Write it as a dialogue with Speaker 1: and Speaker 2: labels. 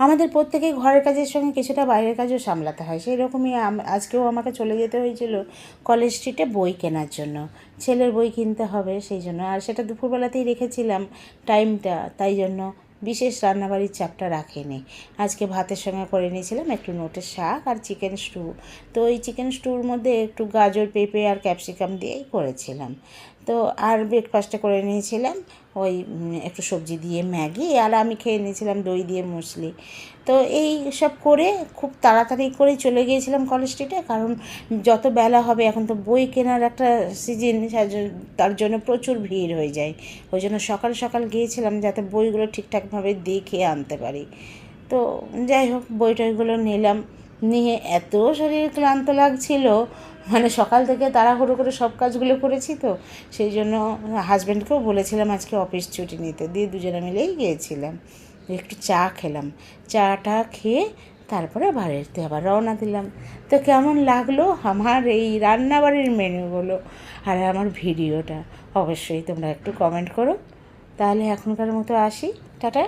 Speaker 1: আমাদের প্রত্যেকেই ঘরের কাজের সঙ্গে কিছুটা বাইরের কাজও সামলাতে হয়। সেই রকমই আজকেও আমাকে চলে যেতে হয়েছিল কলেজ স্ট্রিটে বই কেনার জন্য। ছেলের বই কিনতে হবে সেই জন্য, আর সেটা দুপুরবেলাতেই রেখেছিলাম টাইমটা, তাই জন্য বিশেষ রান্নাবাড়ির চাপটা রাখিনি। আজকে ভাতের সঙ্গে করে নিয়েছিলাম একটু নোটের শাক আর চিকেন স্টু। তো ওই চিকেন স্টুর মধ্যে একটু গাজর, পেঁপে আর ক্যাপসিকাম দিয়েই করেছিলাম। তো আর ব্রেকফাস্টে করে নিয়েছিলাম ওই একটু সবজি দিয়ে ম্যাগি, আর আমি খেয়ে নিয়েছিলাম দই দিয়ে মুসলি। তো এই সব করে খুব তাড়াতাড়ি করে চলে গিয়েছিলাম কলেজ স্ট্রিটে, কারণ যত বেলা হবে এখন তো বই কেনার একটা সিজন, তার জন্য প্রচুর ভিড় হয়ে যায়। ওই জন্য সকাল সকাল গিয়েছিলাম যাতে বইগুলো ঠিকঠাকভাবে দেখে আনতে পারি। তো যাই হোক, বই টইগুলো নিলাম, নিয়ে এত শরীর ক্লান্ত লাগছিল, মানে সকাল থেকে তাড়াহুড়ো করে সব কাজগুলো করেছি, তো সেই জন্য হাজব্যান্ডকেও বলেছিলাম আজকে অফিস ছুটি নিতে, দিয়ে দুজনে মিলেই গিয়েছিলাম। একটু চা খেলাম, চাটা খেয়ে তারপরে বাড়িতে আবার রওনা দিলাম। তো কেমন লাগলো আমার এই রান্নাবাড়ির মেনুগুলো আর আমার ভিডিওটা, অবশ্যই তোমরা একটু কমেন্ট করো। তাহলে এখনকার মতো আসি, টাটা।